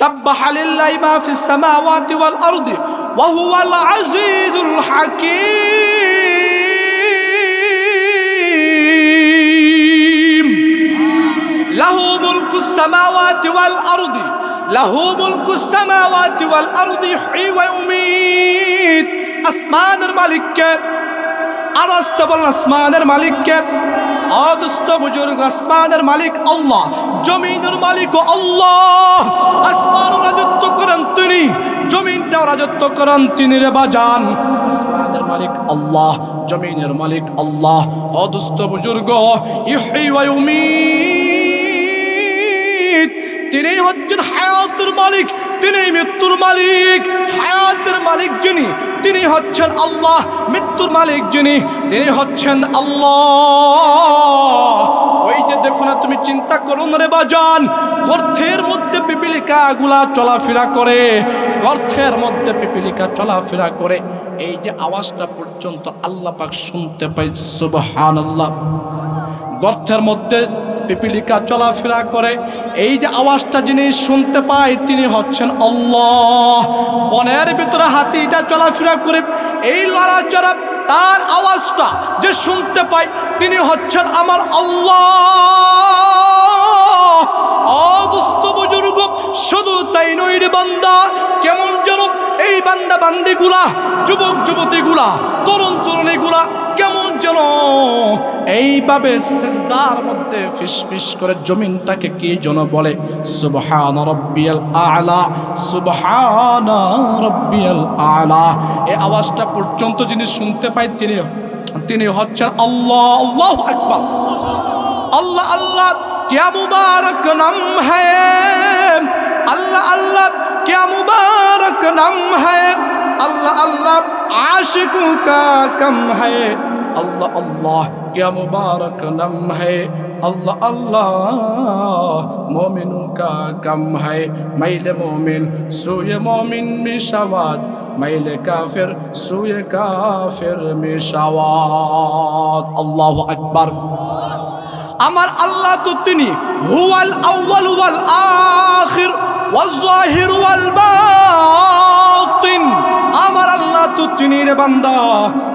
সাব্বাহা লিল্লাহি মা ফিস সামাওয়াতি ওয়াল আরদি ওয়া হুয়াল আজিজুল হাকীম। লাহু মুলকুস সামাওয়াতি ওয়াল আরদি লাহু মুলকুস সামাওয়াতি ওয়াল আরদি ইহয়ী ওয়া ইউমীত। আসমানের মালিককে, আর আসতে বলেন আসমানের মালিককে। অদুস্ত বুজুর্গ, আসমানের মালিক আল্লাহ, জমিনের মালিক আল্লাহ। আসমান রাজত্ব করেন তিনি, জমিনটাও রাজত্ব করেন তিনি রে বাজান। আসমানের মালিক আল্লাহ, জমিনের মালিক আল্লাহ। অদুস্ত বুজুর্গ, ইহয়ী ওয়া ইউমীত। তিনি হচ্ছেন হায়াতের মালিক, তিনি মৃত্যুর মালিক। হায়াতের মালিক যিনি, তিনি হচ্ছেন আল্লাহ। মৃত্যুর মালিক যিনি, তিনি হচ্ছেন আল্লাহ। ওই যে দেখো না, তুমি চিন্তা করো না রে বাজান, গর্তের মধ্যে পিপিলিকা গুলা চলাফেরা করে, গর্তের মধ্যে পিপিলিকা চলাফেরা করে। এই যে আওয়াজটা পর্যন্ত আল্লাহ পাক শুনতে পাই, সুবহানাল্লাহ। গর্তের মধ্যে পিপিলিকা চলাফেরা করে, এই যে আওয়াজটা যিনি শুনতে পায় তিনি হচ্ছেন আল্লাহ। বনের ভিতরে হাতিটা চলাফেরা করে, এই লড়াচড়া তার আওয়াজটা যে শুনতে পায় তিনি হচ্ছেন আমার আল্লাহ। অদুস্ত বুজুর্গ, শুধু তাই নয় রে বান্দা, কেমন যেন এই বান্দা বান্দিগুলা, যুবক যুবতীগুলা, তরুণ তরুণীগুলা কেমন যেন এইভাবে সিজদার মধ্যে ফিসফিস করে জমিনটাকে কি যেন বলে, সুবহান রাব্বিয়াল আ'লা, সুবহান রাব্বিয়াল আ'লা। এই আওয়াজটা পর্যন্ত যিনি শুনতে পায় তিনি হচ্ছেন আল্লাহ। আল্লাহু আকবার। আল্লাহ আল্লাহ क्या मुबारक नाम है, अल्लाह अल्लाह क्या मुबारक नाम है, अल्लाह अल्लाह आशिकों का कम है, अल्लाह अल्लाह क्या मुबारक नाम है, अल्लाह अल्लाह मोमिनों का कम है। मैले मोमिन सोए मोमिन में शवाद, मैले काफिर सोए काफिर में शवाद। अल्लाहु अकबर। আমার আল্লাহ তো তিনি হুয়াল আউয়াল ওয়াল আখির ওয়াল যাহির ওয়াল বাতিন। আমার আল্লাহ তো তিনি রে বান্দা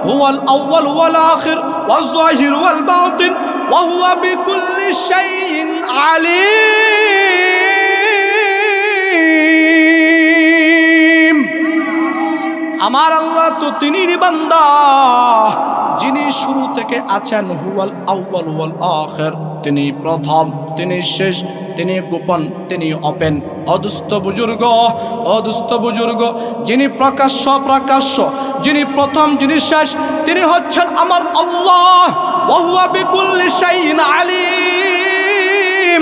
হুয়াল আউয়াল ওয়াল আখির ওয়াল যাহির ওয়াল বাতিন ওয়া হুয়া বিকুল্লি শাইইন আলিম। আমার আল্লাহ তো তিনি রে বান্দা যিনি শুরু থেকে আছেন, হুয়াল আউয়াল ওয়াল আখির, তিনি প্রথম, তিনি শেষ, তিনি গোপন, তিনি ওপেন। অদুস্ত বুজুর্গ, অদুস্ত বুজুর্গ, যিনি প্রকাশ্য প্রকাশ্য, যিনি প্রথম, যিনি শেষ, তিনি হচ্ছেন আমার আল্লাহ। ওয়া হুয়া বিকুল্লি শাইইন আলিম।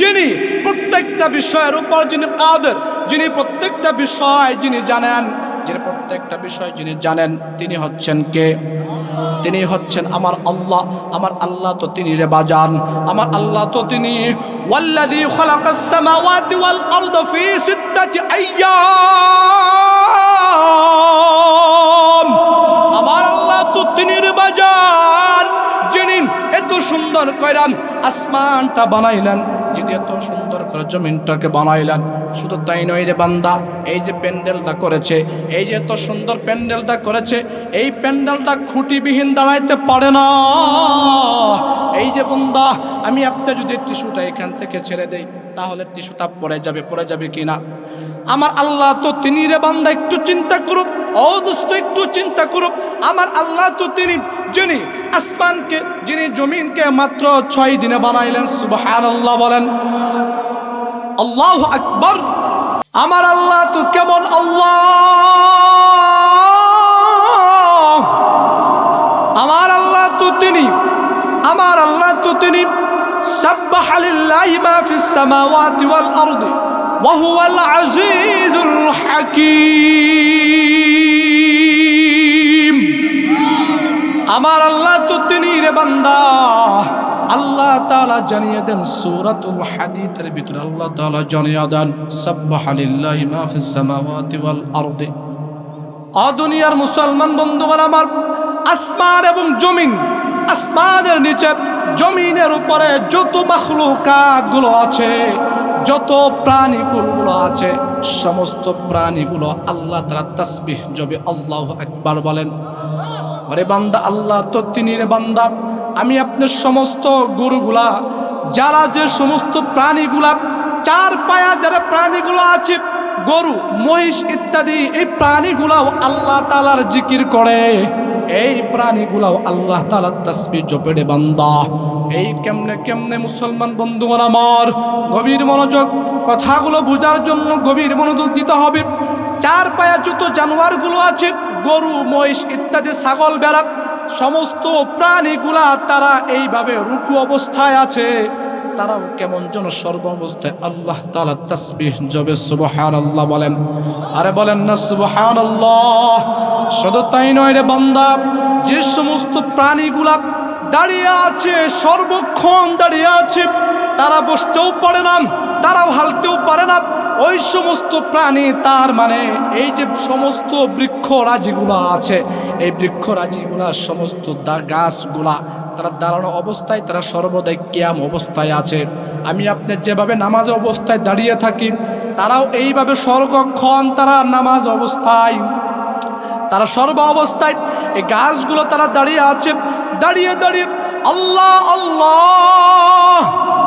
যিনি প্রত্যেকটা বিষয়ের উপর যিনি কাদের, যিনি প্রত্যেকটা বিষয় যিনি জানেন, যিনি প্রত্যেকটা বিষয় যিনি জানেন, তিনি হচ্ছেন কে? তিনি হচ্ছেন আমার আল্লাহ। আমার আল্লাহ তো তিনি রে বাজান, আমার আল্লাহ তো তিনি ওয়াল্লাযী খালাকাস সামাওয়াতি ওয়াল আরদা ফি সিত্তাতি আইয়াম। আমার আল্লাহ তো তিনি রে বাজান, যিনি এত সুন্দর কইরান আসমানটা বানাইলেন, যিনি এত সুন্দর করে জমিনটাকে বানাইলেন। শুধু তাই নয় রে বান্দা, এই যে প্যান্ডেলটা করেছে, এই যে এত সুন্দর প্যান্ডেলটা করেছে, এই প্যান্ডেলটা খুঁটিবিহীন দাঁড়াইতে পারে না। এই যে বান্দা, আমি আপনি যদি টিস্যুটা এখান থেকে ছেড়ে দেই তাহলে টিস্যুটা পড়ে যাবে কিনা? আমার আল্লাহ তো তিনি রে বান্দা, একটু চিন্তা করুক, ও দোস্ত একটু চিন্তা করুক। আমার আল্লাহ তো তিনি, যিনি আসমানকে, যিনি জমিনকে মাত্র 6 দিনে বানাইলেন। সুবহানাল্লাহ বলেন, আল্লাহু আকবার। আমার আল্লাহ তো কেমন আল্লাহ, আমার আল্লাহ তো তিনি, আমার আল্লাহ তো তিনি সাব্বাহা লিল্লাহি মা ফিস সামাওয়াতি ওয়াল আরদি ওয়া হুয়াল আজিজুল হাকীম। আমার আল্লাহ তো তিনি রে বান্দা, আল্লাহ তাআলা জানিয়ে দেন সূরাতুল হাদীদের ভিতরে, আল্লাহ তাআলা জানিয়ে দেন সাব্বাহা লিল্লাহি মা ফিস সামাওয়াতি ওয়াল আরদি। দুনিয়ার মুসলমান বন্ধুগণ আমার, আসমান এবং জমিন, আসমানের নিচে জমিনের উপরে যত মাখলুকাত গুলো আছে, যত প্রাণীগুলো আছে সমস্ত প্রাণীগুলো আল্লাহ তাআলা তাসবিহ জপে আল্লাহু আকবার বলেন। আরে বান্দা, আল্লাহ তো তিনি রে বান্দা, আমি আপনার সমস্ত গরুগুলা, যারা যে সমস্ত প্রাণীগুলা চার পায়া যারা প্রাণীগুলো আছে, গরু মহিষ ইত্যাদি, এই প্রাণীগুলাও আল্লাহ তাআলার জিকির করে, এই প্রাণীগুলাও আল্লাহ তাআলার তাসবিহ জপে রে বান্দা। এই কেমনে কেমনে মুসলমান বন্ধুগণ আমার, গভীর মনোযোগ, কথাগুলো বোঝার জন্য গভীর মনোযোগ দিতে হবে। চার পায়া যত জানোয়ারগুলো আছে, গরু মহিষ ইত্যাদি, ছাগল ভেড়া, সমস্ত প্রাণীগুলা তারা এইভাবে রুকু অবস্থায় আছে, তারাও কেমন যেন সর্ব অবস্থায় আল্লাহ তাআলা তাসবিহ জপে সুবহানাল্লাহ বলেন। আরে বলেন না সুবহানাল্লাহ। শুধু তাই নয় রে বান্দা, যে সমস্ত প্রাণীগুলা দাঁড়িয়ে আছে, সর্বক্ষণ দাঁড়িয়ে আছে, তারা বসতেও পারে না, তারাও হালতেও পারে না, ওই সমস্ত প্রাণী, তার মানে এই যে সমস্ত বৃক্ষরাজিগুলো আছে, এই বৃক্ষরাজিগুলা সমস্ত গাছগুলা তারা দাঁড়ানো অবস্থায়, তারা সর্বদাই কিয়াম অবস্থায় আছে। আমি আপনি যেভাবে নামাজ অবস্থায় দাঁড়িয়ে থাকি, তারাও এইভাবে সর্বক্ষণ তারা নামাজ অবস্থায়, তারা সর্ব অবস্থায় এই গাছগুলো তারা দাঁড়িয়ে আছে, দাঁড়িয়ে দাঁড়িয়ে আল্লাহ আল্লাহ,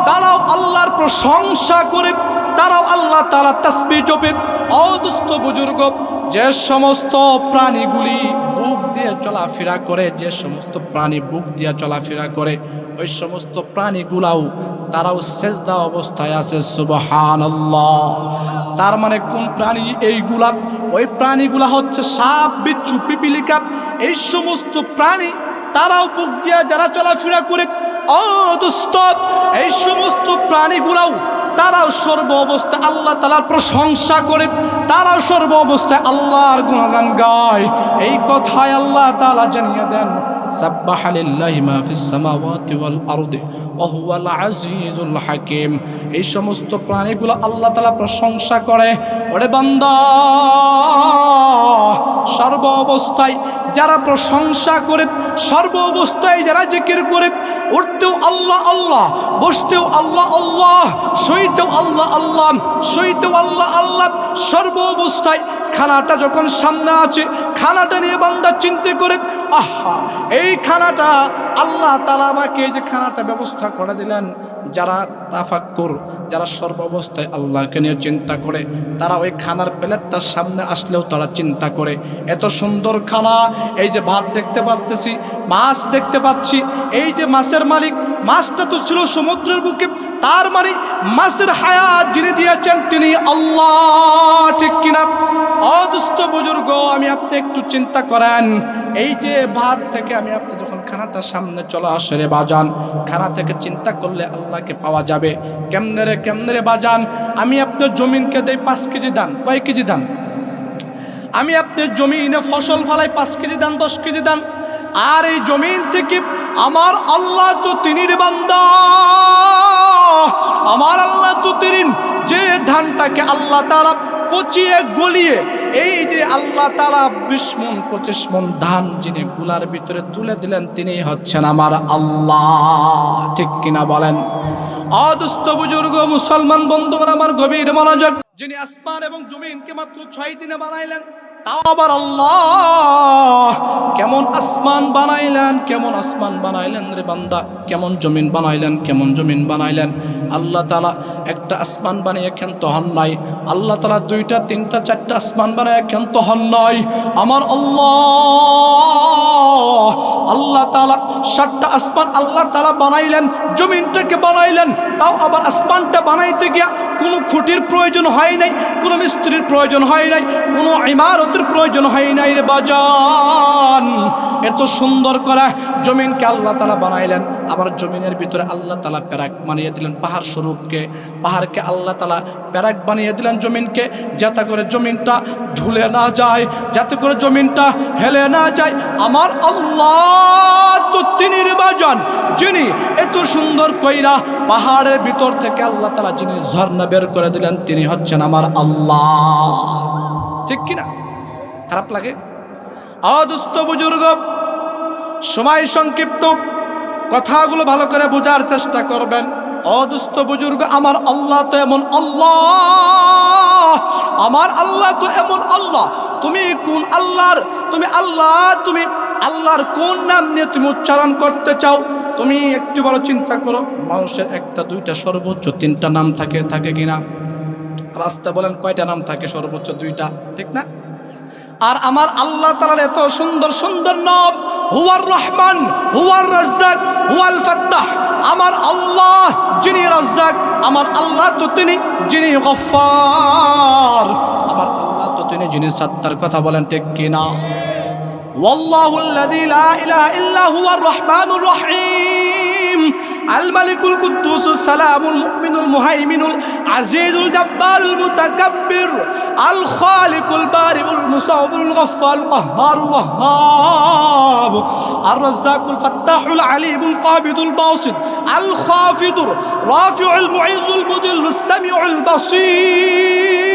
তারাও আল্লাহর প্রশংসা করে, তারাও আল্লাহ তাআলা তাসবিহ জপে। ও দোস্ত বুজুর্গ, যে সমস্ত প্রাণীগুলি বুক দিয়ে চলাফেরা করে, যে সমস্ত প্রাণী বুক দিয়ে চলাফেরা করে, ওই সমস্ত প্রাণীগুলাও তারাও সেজদা অবস্থায় আছে সুবহানাল্লাহ। তার মানে কোন প্রাণী এইগুলা? ওই প্রাণীগুলা হচ্ছে সাপ, বিচ্ছু, পিপিলিকা, এই সমস্ত প্রাণী তারাও বুক দিয়ে যারা চলাফেরা করে, ও দোস্ত, এই সমস্ত প্রাণীগুলাও তারাও সর্ব অবস্থায় আল্লাহ তাআলার প্রশংসা করে, তারাও সর্ব অবস্থায় আল্লাহর গুণগান গায়। এই কথায় আল্লাহ তাআলা জানিয়ে দেন, সাব্বাহা লিল্লাহি মা ফিস সামাওয়াতি ওয়াল আরদি ওয়া হুয়াল আজিজুল হাকীম। এই সমস্ত প্রাণীগুলো আল্লাহ তাআলা প্রশংসা করে। ওরে বান্দা, সর্ব অবস্থায় যারা প্রশংসা করে, সর্ব অবস্থায় যারা জিকির করে, উঠতেও আল্লাহ আল্লাহ, বসতেও আল্লাহ আল্লাহ, শুইতেও আল্লাহ আল্লাহ, শুইতেও আল্লাহ আল্লাহ, সর্ব অবস্থায় খানাটা যখন সামনে আছে, খানাটা নিয়ে বান্দা চিন্তা করে, আহা এই খানাটা আল্লাহ তাআলা আমাকে এই যে খানাটা ব্যবস্থা করে দিলেন। যারা তাফাক্কুর, যারা সর্ব অবস্থায় আল্লাহকে নিয়ে চিন্তা করে, তারা ওই খানার প্লেটটার সামনে আসলেও তারা চিন্তা করে, এত সুন্দর খানা, এই যে ভাত দেখতে পাচ্ছি, মাছ দেখতে পাচ্ছি, এই যে মাছের মালিক, মাছটা তো ছিল সমুদ্রের বুকে, তার মানে মাছের হায়াত যিনি দিয়েছেন তিনি আল্লাহ, ঠিক কিনা? অদুস্থ বুজুর্গ, আমি আপনি একটু চিন্তা করেন, এই যে ভাত থেকে আমি আপনি যখন খানাটা সামনে চলে আসে রে বাজান, খানা থেকে চিন্তা করলে আল্লাহকে পাওয়া যাবে কেমনে রে বাজান? আমি আপনার জমিনকে দেই 5 কেজি দান, কয় কেজি দান? আমি আপনার জমিনে ফসল ফলাই 5 কেজি দান, 10 কেজি দান, আর এই জমিন থেকে আমার আল্লাহ তো তিনি রে বান্দা, আমার আল্লাহ তো তিনি যে ধানটাকে আল্লাহ তাআলা পচিয়ে গলিয়ে, এই যে আল্লাহ তাআলা 20 মণ 25 মণ ধান যিনি গুলার ভিতরে তুলে দিলেন, তিনি হচ্ছেন আমার আল্লাহ, ঠিক কিনা বলেন? অদুস্থ বুজুর্গ মুসলমান বন্ধুরা আমার, গভীর মনোযোগ, যিনি আসমান এবং জমিনকে মাত্র 6 দিনে বানাইলেন, তাও আবার আল্লাহ কেমন আসমান বানাইলেন, কেমন আসমান বানাইলেন রে বান্দা, কেমন জমিন বানাইলেন, কেমন জমিন বানাইলেন। আল্লাহ তাআলা একটা আসমান বানিয়ে ক্ষান্ত হন নাই, আল্লাহ তাআলা 2টা 3টা 4টা আসমান বানিয়ে ক্ষান্ত হন নাই। আমার আল্লাহ তাআলা 7টা আসমান আল্লাহ তাআলা বানাইলেন, জমিনটাকে বানাইলেন, তাও আবার আসমানটা বানাইতে গিয়া কোনো খুঁটির প্রয়োজন হয় নাই, কোনো মিস্ত্রির প্রয়োজন হয় নাই, কোনো ইমারতের প্রয়োজন হয় নাই রে বাজান। এত সুন্দর করে জমিনকে আল্লাহ তাআলা বানাইলেন, আবার জমিনের ভিতরে আল্লাহ তাআলা প্যারাক বানিয়ে দিলেন, পাহাড় স্বরূপকে, পাহাড়কে আল্লাহ তাআলা প্যারাক বানিয়ে দিলেন জমিনকে, যাতে করে জমিনটা ঝুলে না যায়, যাতে করে জমিনটা হেলে না যায়। আমার আল্লাহ তো তিনি রে বাজান, যিনি এত সুন্দর কইরা পাহাড়ের ভিতর থেকে আল্লাহ তাআলা যিনি ঝর্ণা বের করে দিলেন, তিনি হচ্ছেন আমার আল্লাহ, ঠিক কিনা? খারাপ লাগে? অদুস্থ বুজুর্গ, সময় সংক্ষিপ্ত, কথাগুলো ভালো করে বোঝার চেষ্টা করবেন। অদুস্থ বুজুর্গ, আমার আল্লাহ তো এমন আল্লাহ, আমার আল্লাহ তো এমন আল্লাহ। তুমি কোন আল্লাহর, তুমি আল্লাহর কোন নাম নিয়ে তুমি উচ্চারণ করতে চাও? তুমি একটু বড় চিন্তা করো, মানুষের একটা দুইটা সর্বোচ্চ তিনটা নাম থাকে কিনা? রাস্তা বলেন কয়টা নাম থাকে? সর্বোচ্চ দুইটা, ঠিক না? আর আমার আল্লাহ তাআলার এত সুন্দর সুন্দর নাম, হুয়ার রহমান, হুয়ার রাজ্জাক, হুয়াল ফাত্তাহ। আমার আল্লাহ যিনি রাজ্জাক, আমার আল্লাহ তো তিনি যিনি গফফার, আমার আল্লাহ তো তিনি যিনি সাত্তার। কথা বলেন ঠিক কিনা? ওয়াল্লাহুল্লাযী লা ইলাহা ইল্লা হুয়ার রহমানুর রহিম, আল মালিকুল কুদ্দুসুস সালামুল মুমিনুল মুহাইমিনুল আজিজুল জাব্বারুল মুতাকাব্বির, আল খালিকুল বারিউল মুসাউবিরুল গফফারুল কাহ্হারুল ওয়াহ্হাব, আর রাজ্জাকুল ফাত্তাহুল আলিমুল কাবিদুল বাসিত, আল খাফিদুর রাফিউল মুইজুল মুদিল্লুস সামিউল বাসীর,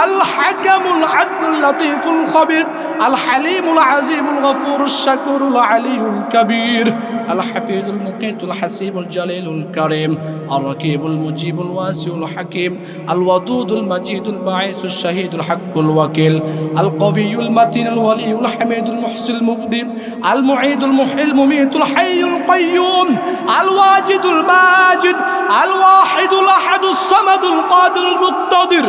আল হাকামুল আদলুল লতীফুল খবীর, আল হালিমুল আজিমুল গফুরুশ শাকুরুল আলিয়ুল কবীর, আল হাফিজুল মুকিতুল হাসিবুল জালিলুল কারীম, আর রাকিবুল মুজিবুল ওয়াসিউল হাকীম, আল ওয়াদুদুল মাজিদুল বাঈসুশ শাহীদুল হাক্কুল ওয়াকিল, আল কবিয়ুল মাতিনুল ওয়ালিউল হামিদুল মুহসিল মুবদি, আল মুঈদুল মুহিল মুমীতুল হাইয়ুল কাইয়্যুম, আল ওয়াজিদুল মাজিদ, আল ওয়াহিদুল আহাদুস সামাদুল কাদিরুল মুক্তাদির,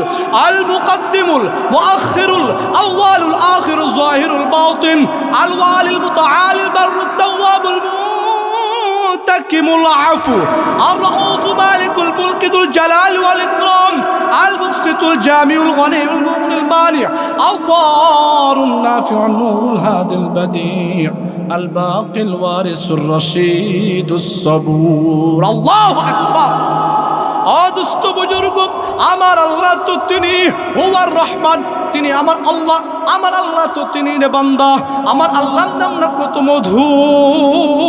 আল মুকদ্দিমুল মুআখিরুল আউয়ালুল আখিরুল যাহিরুল বাতিন, আল ওয়ালিল মুতআলিল বাররুত তাওয়াবুল মুতাকিমুল আফু, আর রাউফ মালিকুল মুলক যুল জালাল ওয়াল ইকরাম, আল মুকসিতুল জামিউল গনিয়ুল মুগনিল মানি', আল দারুন নাফিউন নূরুল হাদিল বাদি', আল বাকিল ওয়ারিসুর রশীদুস সাবুর। আল্লাহু আকবার। অদুস্থ বুজুর্গ, আমার আল্লাহ তো তিনি হুয়ার রহমান, তিনি আমার আল্লাহ, আমার আল্লাহ তো তিনি রে বান্দা, আমার আল্লাহর নাম না কত মধুর।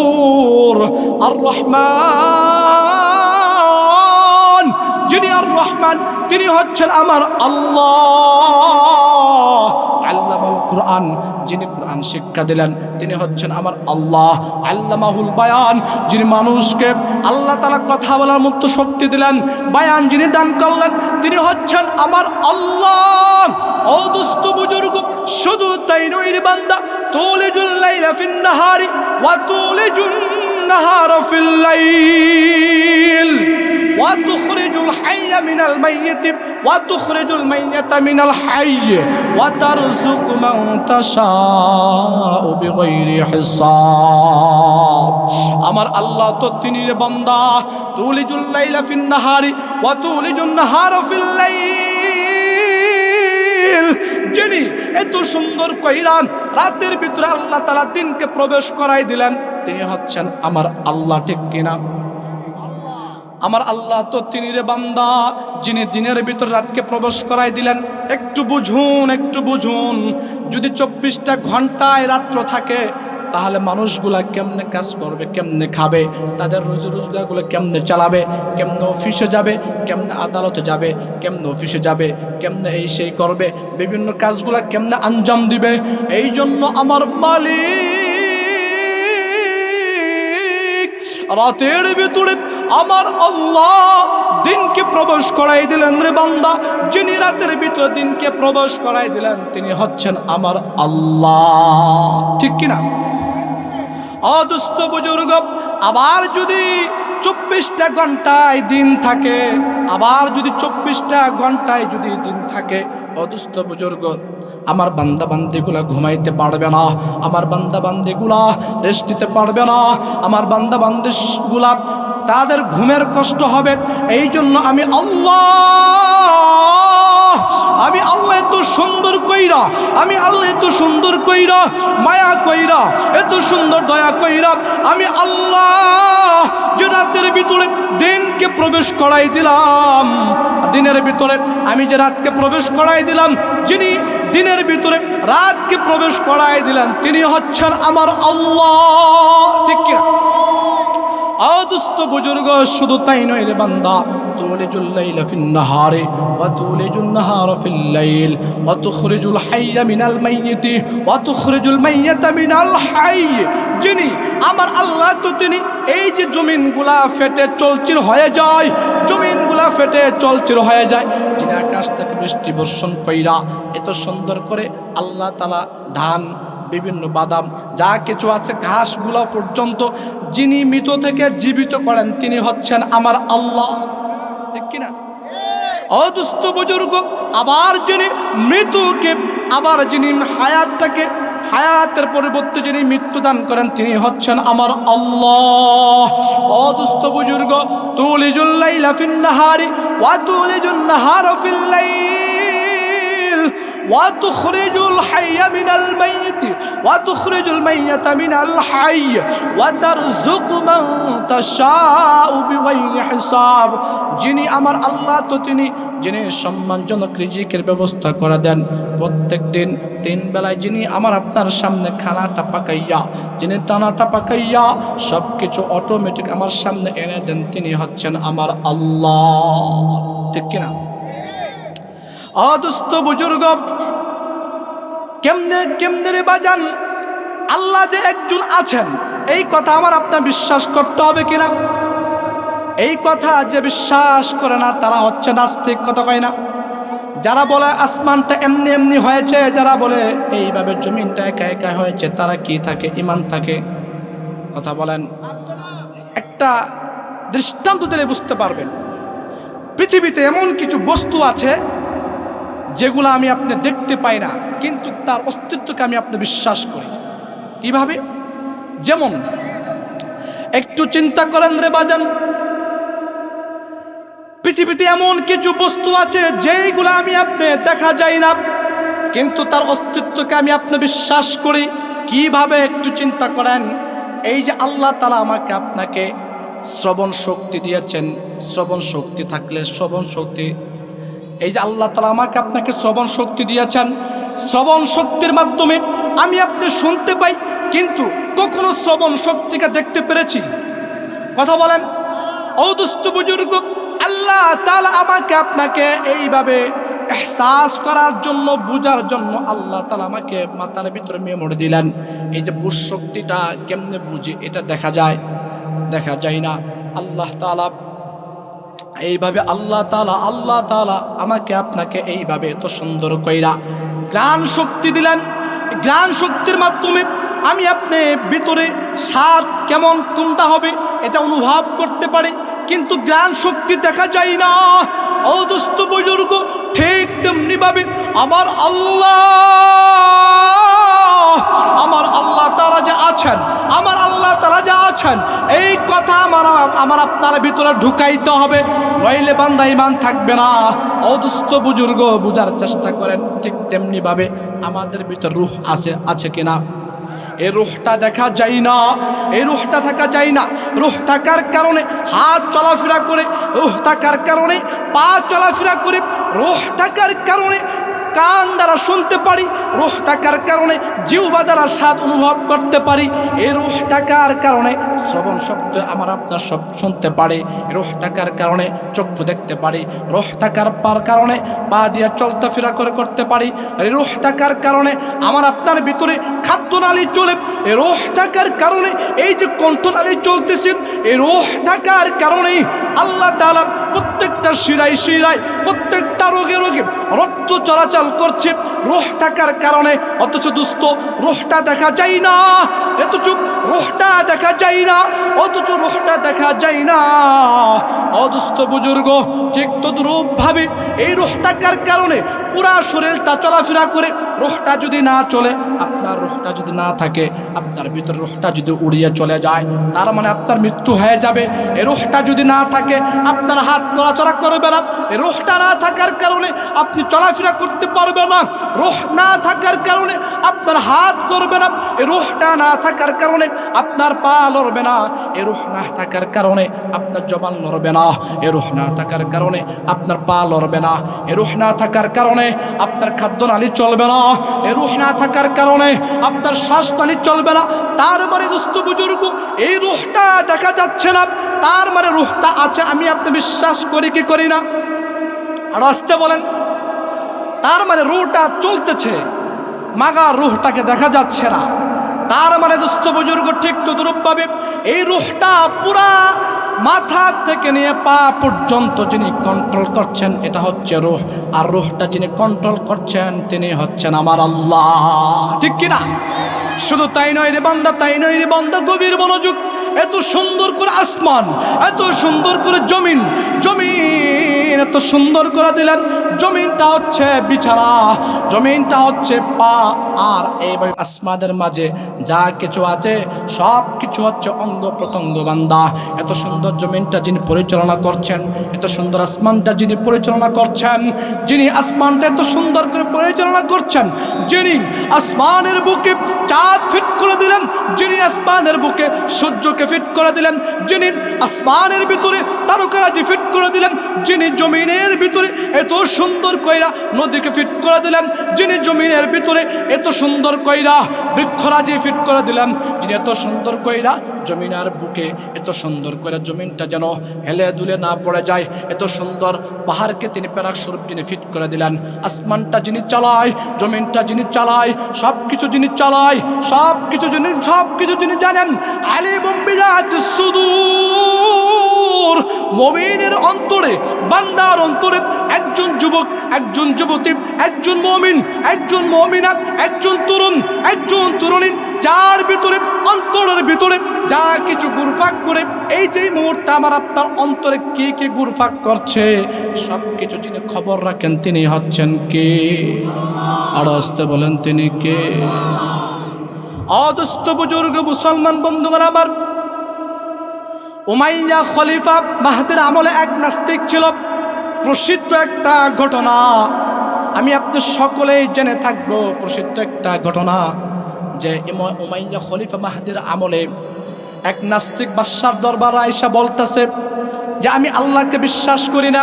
আর রহমান, যিনি আর রহমান, তিনি হচ্ছেন আমার আল্লাহ। আল্লামাল কুরআন, যিনি কুরআন শিক্ষা দিলেন, তিনি হচ্ছেন আমার আল্লাহ। আল্লামাহুল বায়ান, যিনি মানুষকে আল্লাহ তাআলা কথা বলার মতো শক্তি দিলেন, বায়ান যিনি দান করলেন, তিনি হচ্ছেন আমার আল্লাহ। ও দোস্ত বুজুর্গ, শুধু তাই নয় রে বান্দা, তুলিজুল লাইলা ফিন নাহারি ওয়া তুলিজুন নাহারা ফিল লাইল, وتخرج الحي من الميت وتخرج الميت من الحي وترزق من تشاء بغير حساب। আমার আল্লাহ তো তিনি রে বান্দা, তুলিজুল লাইলা ফিন নাহারি ওয়া তুলিজুন নাহারা ফিল লাইল, যিনি এত সুন্দর কইরা রাতের ভিতরে আল্লাহ তাআলা দিনকে প্রবেশ করাই দিলেন, তিনি হচ্ছেন আমার আল্লাহ। ঠিক কিনা? আমার আল্লাহ তো তিনি রে বান্দা, যিনি দিনের ভিতর রাতকে প্রবেশ করাই দিলেন। একটু বুঝুন, একটু বুঝুন, যদি 24টা ঘন্টায় রাত্র থাকে, তাহলে মানুষগুলা কেমনে কাজ করবে, কেমনে খাবে, তাদের রোজি রোজগারগুলো কেমনে চালাবে, কেমনে অফিসে যাবে, কেমনে আদালতে যাবে, কেমনে অফিসে যাবে, কেমনে এই সেই করবে, বিভিন্ন কাজগুলা কেমনে আঞ্জাম দিবে। এই জন্য আমার মালিক রাতের ভিতরে আমার আল্লাহ দিনকে প্রবেশ করাই দিলেন রে বান্দা, যিনি রাতের ভিতরে দিনকে প্রবেশ করাই দিলেন, তিনি হচ্ছেন আমার আল্লাহ। ঠিক কিনা? অদুস্থ বুজুর্গ, আবার যদি 24টা ঘন্টায় দিন থাকে, আবার যদি 24টা ঘন্টায় যদি দিন থাকে, অদুস্থ বুজুর্গ, আমার বান্দা বান্দিগুলা ঘুমাইতে পারবে না, আমার বান্দা বান্দিগুলা রেস্ট নিতে পারবে না, আমার বান্দা বান্দিগুলা তাদের ঘুমের কষ্ট হবে। এই জন্য আমি আল্লাহ এত সুন্দর কইরা, আমি আল্লাহ এত সুন্দর কইরা মায়া কইরা, এত সুন্দর দয়া কইরা, আমি আল্লাহ যে রাতের ভিতরে দিনকে প্রবেশ করাই দিলাম, দিনের ভিতরে আমি যে রাতকে প্রবেশ করাই দিলাম, যিনি দিনের ভিতরে রাতকে প্রবেশ করাই দিলেন, তিনি হচ্ছেন আমার আল্লাহ। ঠিক কিনা? আদুস্ত বুজুর্গ, শুধু তাই নয় রে বান্দা, তুলিজুল লাইলা ফিন নাহারি ওয়া তুলিজুন নাহারা ফিল লাইল ওয়া তুখরিজুল হাইয়া মিনাল মাইয়িতি ওয়া তুখরিজুল মাইয়াতা মিনাল হাইয়্য, যিনি আমার আল্লাহ তো তিনি এই যে জমিনগুলা ফেটে চলচির হয়ে যায়, জমিনগুলা ফেটে চলচির হয়ে যায়, যিনি আকাশ থেকে বৃষ্টি বর্ষণ কইরা এত সুন্দর করে আল্লাহ তাআলা ধান, বিভিন্ন বাদাম যা কিছু আছে ঘাসগুলো পর্যন্ত যিনি মৃত থেকে জীবিত করেন তিনি হচ্ছেন আমার আল্লাহ। ঠিক কিনা? অদুস্থ বুজুর্গ, আবার যিনি মৃত্যুকে, আবার যিনি হায়াতের পরিবর্তে যিনি মৃত্যুদান করেন তিনি হচ্ছেন আমার আল্লাহ। অদুস্থ বুজুর্গ, তুলিজুল লাইলা ফিন নাহারি ওয়া তুলিজুন নাহারা ফিল লাইল ওয়া তুখরিজুল হাইয়া মিনাল মাইয়িত ওয়া তুখরিজুল মাইয়াতা মিনাল হাইয় ওয়া তারযুকু মান তাশাউ বিগাইরি হিসাব। যিনি আমার আল্লাহ তো তিনি যিনি সম্মানজনক রিজিকের ব্যবস্থা করে দেন, প্রত্যেক দিন 3 বেলায় যিনি আমার আপনার সামনে খানাটা পাকাইয়া, যিনি দানাটা পাকাইয়া সব কিছু অটোমেটিক আমার সামনে এনে দেন তিনি হচ্ছেন আমার আল্লাহ। ঠিক কিনা? অদুস্থ বুজুর্গ, কেমনে রে বাজান আল্লাহ যে একজন আছেন এই কথা আমার আপনার বিশ্বাস করতে হবে কিনা? এই কথা যে বিশ্বাস করে না তারা হচ্ছে নাস্তিক। কথা কয় না? যারা বলে আসমানটা এমনি এমনি হয়েছে, যারা বলে এইভাবে জমিনটা একা একা হয়েছে, তারা কি থাকে? ঈমান থাকে? কথা বলেন। একটা দৃষ্টান্ত দিলে বুঝতে পারবেন। পৃথিবীতে এমন কিছু বস্তু আছে যেগুলো আমি আপনি দেখতে পাই না, কিন্তু তার অস্তিত্বকে আমি আপনি বিশ্বাস করি। কিভাবে? যেমন একটু চিন্তা করেন রে বাজান, পৃথিবীতে এমন কিছু বস্তু আছে যেইগুলো আমি আপনি দেখা যায় না, কিন্তু তার অস্তিত্বকে আমি আপনি বিশ্বাস করি। কিভাবে? একটু চিন্তা করেন। এই যে আল্লাহ তাআলা আমাকে আপনাকে শ্রবণ শক্তি দিয়েছেন, শ্রবণ শক্তি থাকলে শ্রবণ শক্তি, এই যে আল্লাহ তাআলা আমাকে আপনাকে শ্রবণ শক্তি দিয়েছেন, শ্রবণ শক্তির মাধ্যমে আমি আপনি শুনতে পাই, কিন্তু কখনো শ্রবণ শক্তিকে দেখতে পেরেছি? কথা বলেন। অদুস্থ বুজুর্গ, আল্লাহ তাআলা আমাকে আপনাকে এইভাবে এহসাস করার জন্য, বুঝার জন্য আল্লাহ তাআলা আমাকে মাথার ভিতরে মেমোরি দিলেন। এই যে বুঝ শক্তিটা কেমনে বুঝি এটা দেখা যায়? দেখা যায় না। আল্লাহ তাআলা এইভাবে আল্লাহ তাআলা আমাকে আপনাকে এইভাবে এত সুন্দর কইরা জ্ঞান শক্তি দিলেন। জ্ঞান শক্তির মাধ্যমে আমি আপনি ভিতরে স্বাদ কেমন কোনটা হবে এটা অনুভব করতে পারি, কিন্তু জ্ঞান শক্তি দেখা যায় না। ও দোস্ত বুজুর্গ, ঠিক তেমনি ভাবে আমার আল্লাহ তাআলা যে আছেন, আমার আল্লাহ তাআলা যে আছেন এই কথা আমার আপনার ভিতরে ঢুকাইতে হবে, নইলে বান্দা ঈমান থাকবে না। ও দোস্ত বুজুর্গ, বুঝার চেষ্টা করেন। ঠিক তেমনি ভাবে আমাদের ভিতর রূহ আছে কিনা? এই রূহটা দেখা যায় না, এই রূহটা থাকা যায় না। রূহ থাকার কারণে হাত চলাফেরা করে, রূহ থাকার কারণে পা চলাফেরা করে, রূহ থাকার কারণে কান দ্বারা শুনতে পারি, রূহ থাকার কারণে জিহ্বা দ্বারা স্বাদ অনুভব করতে পারি, এই রূহ থাকার কারণে শ্রবণ শব্দ আমার আপনার সব শুনতে পারে, রূহ থাকার কারণে চক্ষু দেখতে পারি, রূহ থাকার কারণে পা দিয়ে চলতাফেরা করতে পারি, রূহ থাকার কারণে আমার আপনার ভিতরে খাদ্যনালী চলে, এই রূহ থাকার কারণে এই যে কণ্ঠনালী চলতেছে, এই রূহ থাকার কারণেই আল্লাহ তাআলা প্রত্যেকটা শিরায় প্রত্যেকটা রোগে রক্ত চলাচল করছে, রূহ থাকার কারণে। অথচ দুস্থ রূহটা দেখা যায় না, অথচ রূহটা দেখা যায় না, অথচ রূহটা দেখা যায় না। অদুস্থ বুজুর্গ, ঠিক তদ্রূপ ভাবে এই রূহ থাকার কারণে পুরা শরীরটা চলাফেরা করে। রূহটা যদি না চলে, আপনার রূহটা যদি না থাকে, আপনার ভিতর রূহটা যদি উড়িয়ে চলে যায়, তার মানে আপনার মৃত্যু হয়ে যাবে। এই রূহটা যদি না থাকে, আপনার হাত নড়াচড়া করবে না। এই রূহটা না থাকার কারণে আপনি চলাফেরা করতে পারবে না। রূহ না থাকার কারণে আপনার হাত লড়বে না। এই রূহটা না থাকার কারণে আপনার পা লড়বে না। এই রূহ না থাকার কারণে আপনার জবান লড়বে না। এই রূহ না থাকার কারণে আপনার পা লড়বে না। এই রূহ না থাকার কারণে আপনার খাদ্যনালী চলবে না। এই রূহ না থাকার কারণে আপনার শ্বাসনালী চলবে না। তার মানে দোস্ত বুজুর্গ, এই রূহটা দেখা যাচ্ছে না, তার মানে রূহটা আছে। আমি আপনি বিশ্বাস করি কি করি না? আর আসতে বলেন। তার মানে রূহটা চলতেছে, মাগা রূহটাকে দেখা যাচ্ছে না। তার মানে দোস্ত বুজুর্গ ঠিক তদ্রূপভাবে এই রূহটা পুরা মাথা থেকে নিয়ে পা পর্যন্ত যিনি কন্ট্রোল করছেন এটা হচ্ছে রূহ, আর রূহটা যিনি কন্ট্রোল করছেন তিনি হচ্ছেন আমার আল্লাহ। ঠিক কিনা? শুধু তাই নয় রে বান্দা, তাই নয় রে বান্দা, গভীর মনোযোগ। এত সুন্দর করে আসমান, এত সুন্দর করে জমিন, জমিন এত সুন্দর করে দিলেন। জমিনটা হচ্ছে বিছানা, জমিনটা হচ্ছে পা, আর এই আসমানের মাঝে যা কিছু আছে সব কিছু হচ্ছে অঙ্গ প্রত্যঙ্গ বান্দা। এত সুন্দর জমিনটা যিনি পরিচালনা করছেন, এত সুন্দর আসমানটা যিনি পরিচালনা করছেন, যিনি আসমানটা এত সুন্দর করে পরিচালনা করছেন, যিনি আসমানের বুকে চাঁদ ফিট করে দিলেন, যিনি আসমানের বুকে সূর্যকে ফিট করে দিলেন, যিনি আসমানের ভিতরে তারকারাজি ফিট করে দিলেন, যিনি জমিনের ভিতরে এত সুন্দর কইরা নদীকে ফিট করে দিলেন, যিনি জমিনের ভিতরে এত সুন্দর কইরা বৃক্ষরাজি ফিট করে দিলেন, যিনি এত সুন্দর কইরা জমিনের বুকে এত সুন্দর করে জমিনটা যেন হেলে দুলে না পড়ে যায়, এত সুন্দর পাহাড়কে তিনি প্যারাক স্বরূপ যিনি ফিট করে দিলেন। আসমানটা যিনি চালায়, জমিনটা যিনি চালায়, সব কিছু যিনি চালায়, সব কিছু যিনি জানেন, আলিমুম বিযাতিস সুদূর। মুমিনের অন্তরে, বান্দার অন্তরে একজন যুবক, একজন যুবতী, একজন মুমিন, একজন মুমিনা, একজন তরুণ, একজন তরুণী, যার ভিতরে অন্তরের ভিতরে যা কিছু ঘুরপাক করে, এই যে মুহূর্তে আমার আপনার অন্তরে কি কি ঘুরপাক করছে সব কিছু যিনি খবর রাখেন তিনি হচ্ছেন কে? আরো আসতে বলেন তিনি কে? অদস্ত বুজুর্গ মুসলমান বন্ধুগণ আমার, উমাইয়া খলিফা মাহদির আমলে এক নাস্তিক ছিল। প্রসিদ্ধ একটা ঘটনা, আমি আপনি সকলেই জেনে থাকবো। প্রসিদ্ধ একটা ঘটনা যে উমাইয়া খলিফা মাহদির আমলে এক নাস্তিক বাদশার দরবার আইসা বলতেছে যে আমি আল্লাহকে বিশ্বাস করি না,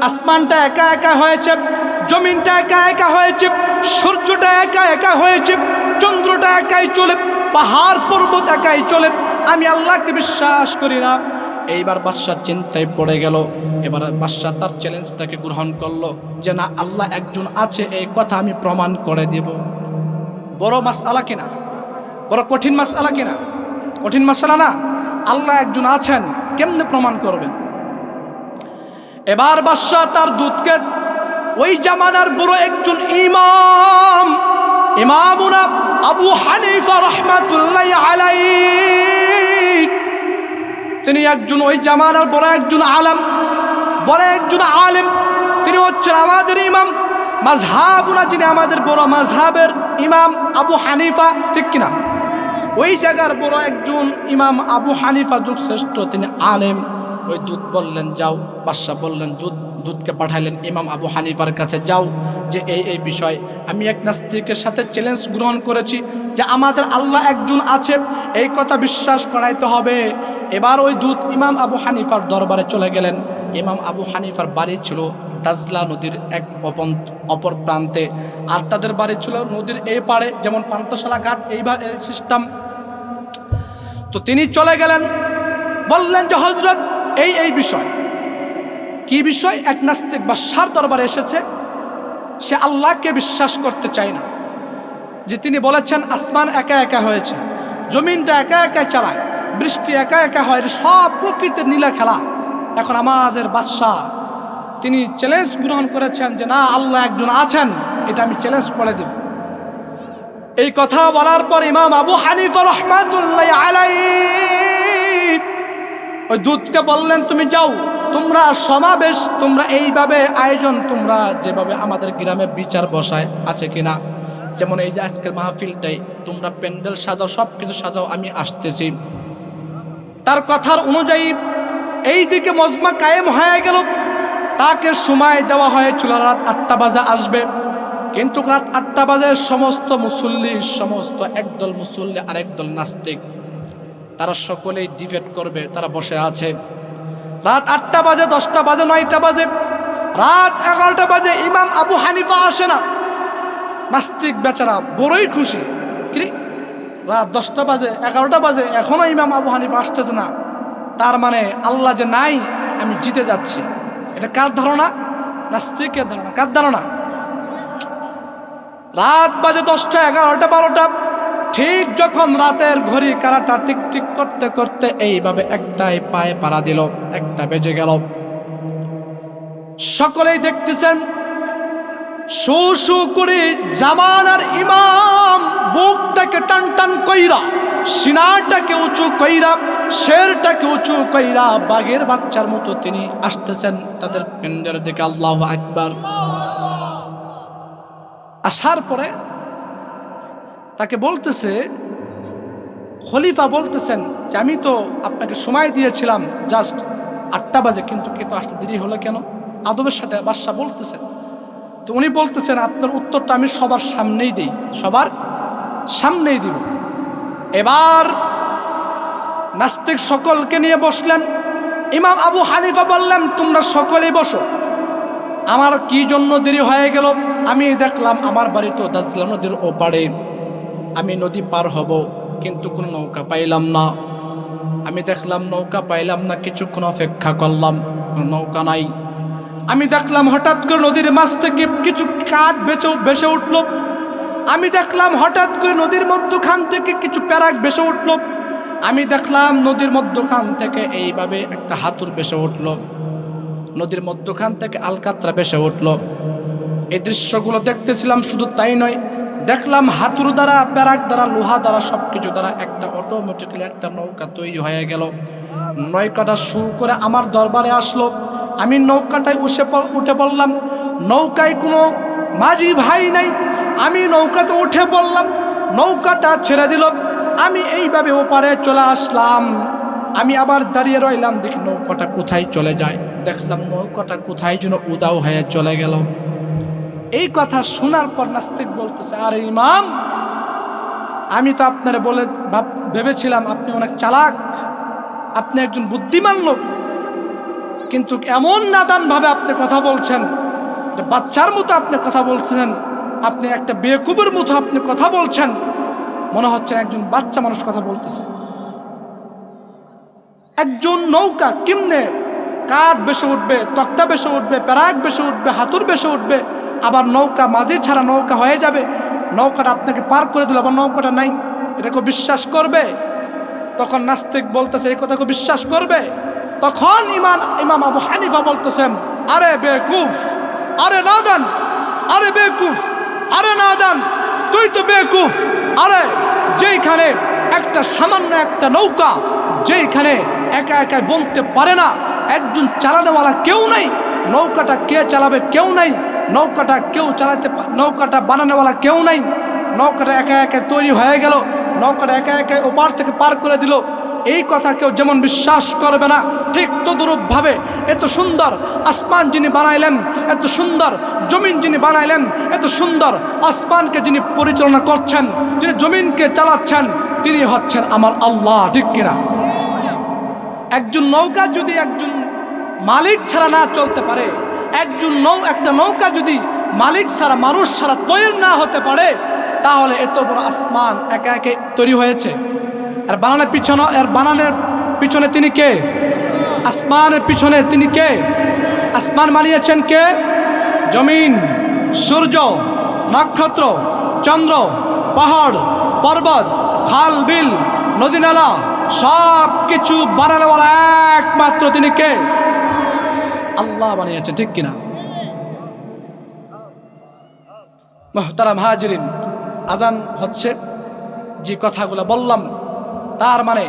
আসমানটা একা একা হয়েছে, জমিনটা একা একা হয়েছে, সূর্যটা একা একা হয়েছে, চন্দ্রটা একাই চলে, পাহাড় পর্বত একাই চলে, আমি আল্লাহকে বিশ্বাস করি না। এইবার বাদশাহ চিন্তায় পড়ে গেল। এবার বাদশাহ তার চ্যালেঞ্জটাকে গ্রহণ করলো যে না, আল্লাহ একজন আছে এই কথা আমি প্রমাণ করে দেব। বড় মাসআলা কিনা, বড় কঠিন মাসআলা কিনা? কঠিন মাসআলা না? আল্লাহ একজন আছেন কেমনে প্রমাণ করবেন? এবার বাদশাহ তার দূতকে ওই জামানার বড় একজন ইমাম, ইমামুনা আবু হানিফা রাহমাতুল্লাহি আলাইহি, তিনি একজন ওই জামানার বড় একজন আলেম, বড় একজন আলেম, তিনি হচ্ছেন আমাদের ইমাম মাযহাবুনা, যিনি আমাদের বড় মাযহাবের ইমাম আবু হানিফা। ঠিক কিনা? ওই জায়গার বড় একজন ইমাম আবু হানিফা যুগ শ্রেষ্ঠ, তিনি আলেম। ওই দূত বললেন যাও, বাদশাহ বললেন দূতকে পাঠাইলেন ইমাম আবু হানিফার কাছে, যাও যে এই বিষয় আমি এক নাস্তিকের সাথে চ্যালেঞ্জ গ্রহণ করেছি যে আমাদের আল্লাহ একজন আছে, এই কথা বিশ্বাস করাইতে হবে। এবার ওই দূত ইমাম আবু হানিফার দরবারে চলে গেলেন। ইমাম আবু হানিফার বাড়ি ছিল তাজলা নদীর এক অপর প্রান্তে, আর তাদের বাড়ি ছিল নদীর এই পাড়ে, যেমন পান্থশালা ঘাট এইবার সিস্টেম। তো তিনি চলে গেলেন, বললেন যে হযরত এই বিষয়। কি বিষয়? এক নাস্তিক বাদশার দরবারে এসেছে, সে আল্লাহকে বিশ্বাস করতে চায় না, যে তিনি বলেছেন আসমান একা একা হয়েছে, জমিনটা একা একা চালায়, বৃষ্টি একা একা হয়, সব প্রকৃতির নীলা খেলা। এখন আমাদের বাদশাহ তিনি চ্যালেঞ্জ গ্রহণ করেছেন যে না, আল্লাহ একজন আছেন, এটা আমি চ্যালেঞ্জ করে দেব। এই কথা বলার পর ইমাম আবু হানিফা রাহমাতুল্লাহি আলাইহি ওই দূতকে বললেন তুমি যাও, তোমরা সমাবেশ, তোমরা এইভাবে আয়োজন, তোমরা যেভাবে আমাদের গ্রামে বিচার বসায় আছে কিনা, যেমন এই যে আজকের মাহফিলটাই, তোমরা প্যান্ডেল সাজাও, সব কিছু সাজাও, আমি আসতেছি। তার কথার অনুযায়ী এই দিকে মজমা কায়েম হয়ে গেল। তাকে সময় দেওয়া হয়েছিল রাত 8টা বাজে আসবে, কিন্তু রাত 8টা বাজে সমস্ত মুসল্লি, সমস্ত একদল মুসল্লি আর একদল নাস্তিক, তারা সকলেই ডিবেট করবে, তারা বসে আছে। রাত 8টা বাজে, 10টা বাজে, 9টা বাজে, রাত 11টা বাজে, ইমাম আবু হানিফা আসে না। নাস্তিক বেচারা বড়ই খুশি, কি রাত 10টা বাজে, 11টা বাজে, এখনো ইমাম আবু হানিফা আসতেছে না, তার মানে আল্লাহ যে নাই, আমি জিতে যাচ্ছি। এটা কার ধারণা? নাস্তিকের ধারণা। কার ধারণা? রাত বাজে 10টা, 11টা, 12টা, ঠিক যখন রাতের ঘড়ি কাঁটাটা টিক টিক করতে করতে এইভাবে একটাই পায়ে পাড়া দিল, একটা বেজে গেল। সকলেই দেখতেছেন শু শু করে জামানার ইমাম বুকটাকে টান টান কইরা, সিনাটাকে উঁচু কইরা, শেরটাকে উঁচু কইরা বাঘের বাচ্চার মতো তিনি আসতেছেন তাদের কেন্দ্রের দিকে। আল্লাহু আকবার। আসার পরে তাকে বলতেছে, খলিফা বলতেছেন যে আমি তো আপনাকে সময় দিয়েছিলাম জাস্ট 8টা বাজে, কিন্তু কে তো আসতে দেরি হলো কেন? আদবের সাথে বাদশা বলতেছেন। তো উনি বলতেছেন আপনার উত্তরটা আমি সবার সামনেই দিই, সবার সামনেই দিব। এবার নাস্তিক সকলকে নিয়ে বসলেন। ইমাম আবু হানিফা বললেন তোমরা সকলেই বসো। আমার কি জন্য দেরি হয়ে গেল? আমি দেখলাম আমার বাড়ি তো দাজলা নদীর ওপারে, আমি নদী পার হব কিন্তু কোনো নৌকা পাইলাম না। আমি দেখলাম নৌকা পাইলাম না, কিছুক্ষণ অপেক্ষা করলাম, কোনো নৌকা নাই। আমি দেখলাম হঠাৎ করে নদীর মাছ থেকে কিছু কাঠ ভেসে উঠল। আমি দেখলাম হঠাৎ করে নদীর মধ্যখান থেকে কিছু প্যারাক ভেসে উঠল। আমি দেখলাম নদীর মধ্যখান থেকে এইভাবে একটা হাতুর ভেসে উঠল, নদীর মধ্যখান থেকে আলকাতরা ভেসে উঠল। এই দৃশ্যগুলো দেখতেছিলাম। শুধু তাই নয়, দেখলাম হাতুর দ্বারা, প্যারাক দ্বারা, লোহা দ্বারা, সব কিছু দ্বারা একটা অটোমেটিক্যালি একটা নৌকা তৈরি হয়ে গেল। নৌকাটা শুরু করে আমার দরবারে আসলো। আমি নৌকাটায় উঠে পড়লাম। নৌকায় কোনো মাঝি ভাই নাই। আমি নৌকাতে উঠে পড়লাম, নৌকাটা ছেড়ে দিল। আমি এইভাবে ওপারে চলে আসলাম। আমি আবার দাঁড়িয়ে রইলাম, দেখি নৌকাটা কোথায় চলে যায়। দেখলাম নৌকাটা কোথায় যেন উদাও হয়ে চলে গেল। এই কথা শোনার পর নাস্তিক বলতেছে, আরে ইমাম, আমি তো আপনারে ভেবেছিলাম আপনি অনেক চালাক, আপনি একজন বুদ্ধিমান লোক, কিন্তু এমন নাদান ভাবে আপনি কথা বলছেন, বাচ্চার মতো আপনি কথা বলছেন, আপনি একটা বেকুবের মতো আপনি কথা বলছেন, মনে হচ্ছে একজন বাচ্চা মানুষ কথা বলতেছে। একজন নৌকা কেমনে কাঠ বেসে উঠবে, তক্তা বেসে উঠবে, প্যারাক বেসে উঠবে, হাতুর বেসে উঠবে, আবার নৌকা মাঝি ছাড়া নৌকা হয়ে যাবে, নৌকাটা আপনাকে পার করে দিল, আবার নৌকাটা নাই, এটাকে বিশ্বাস করবে? তখন নাস্তিক বলতেছে এই কথাকে বিশ্বাস করবে? তখন ইমাম আবু হানিফা বলতেছেন, আরে বেকুফ, আরে নাদান, আরে বেকুফ, আরে নাদান, তুই তো বেকুফ। আরে যেইখানে একটা সামান্য একটা নৌকা, যেইখানে একা একা বলতে পারে না, একজন চালানোওয়ালা কেউ নাই, নৌকাটা কে চালাবে কেউ নাই, নৌকাটা বানানোওয়ালা কেউ নাই, নৌকাটা একা একা তৈরি হয়ে গেল, নৌকাটা একা একা ওপার থেকে পার করে দিল, এই কথা কেউ যেমন বিশ্বাস করবে না, ঠিক তদরূপভাবে এত সুন্দর আসমান যিনি বানাইলেন, এত সুন্দর জমিন যিনি বানাইলেন, এত সুন্দর আসমানকে যিনি পরিচালনা করছেন, যিনি জমিনকে চালাচ্ছেন, তিনি হচ্ছেন আমার আল্লাহ। ঠিক কিনা? একজন নৌকা যদি একজন মালিক ছাড়া না চলতে পারে, একটা নৌকা যদি মালিক ছাড়া, মানুষ ছাড়া তৈরি না হতে পারে, তাহলে এত বড় আসমান একা একে তৈরি হয়েছে। আর বানানোর পিছনে তিনি কে? আসমানের পিছনে তিনি কে? আসমান বানিয়েছেন কে? জমিন, সূর্য, নক্ষত্র, চন্দ্র, পাহাড়, পর্বত, খাল, বিল, নদী, নালা, সব কিছু বানানোওয়ালা একমাত্র তিনি কে? আল্লাহ বানিয়েছেন। ঠিক কিনা? মুহতারাম হাজিরিন, আজান হচ্ছে। যে কথাগুলো বললাম, তার মানে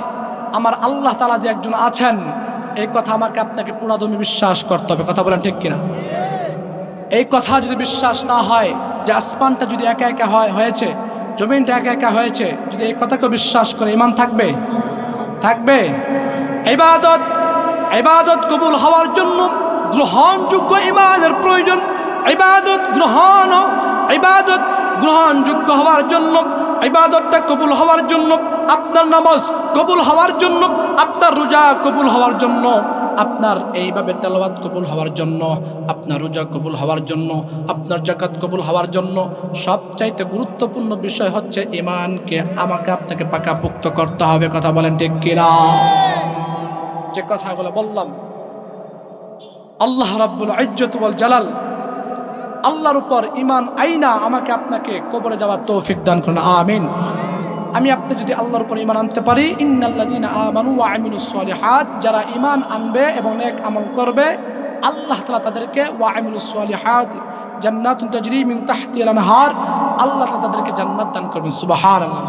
আমার আল্লাহ তাআলা যে একজন আছেন, এই কথা আমাকে আপনাকে পুরাদমে বিশ্বাস করতে হবে। কথা বলেন ঠিক কিনা? এই কথা যদি বিশ্বাস না হয়, যে আসমানটা যদি একা একা হয়েছে, জমিনটা একা একা হয়েছে, যদি এই কথাকে বিশ্বাস করে, ঈমান থাকবে? থাকবে। ইবাদত কবুল হওয়ার জন্য গ্রহণযোগ্য ঈমানের প্রয়োজন। ইবাদত গ্রহণযোগ্য হওয়ার জন্য, ইবাদতটা কবুল হওয়ার জন্য, আপনার নামাজ কবুল হওয়ার জন্য, আপনার রোজা কবুল হওয়ার জন্য, আপনার এইভাবে তেলাওয়াত কবুল হওয়ার জন্য, আপনার রোজা কবুল হওয়ার জন্য, আপনার যাকাত কবুল হওয়ার জন্য সবচাইতে গুরুত্বপূর্ণ বিষয় হচ্ছে ঈমানকে আমাকে আপনাকে পাকাপোক্ত করতে হবে। কথা বলেন ঠিক কিনা? যে কথাগুলো বললাম, আল্লাহ রাব্বুল ইজ্জত ওয়াল জালাল, আল্লাহর উপর ঈমান আইনা আমাকে আপনাকে কবরে যাওয়ার তৌফিক দান করুন। আমিন। আমি আপনি যদি আল্লাহর উপর ঈমান আনতে পারি, ইন্নাল্লাযীনা আমানু ওয়া আমিলুস সলিহাত, যারা ঈমান আনবে এবং নেক আমল করবে আল্লাহ তাআলা তাদেরকে ওয়া আমিলুস সলিহাত জান্নাতুন তাজরি মিন তাহতিহাল আনহার, আল্লাহ তাআলা তাদেরকে জান্নাত দান করবেন। সুবহানাল্লাহ।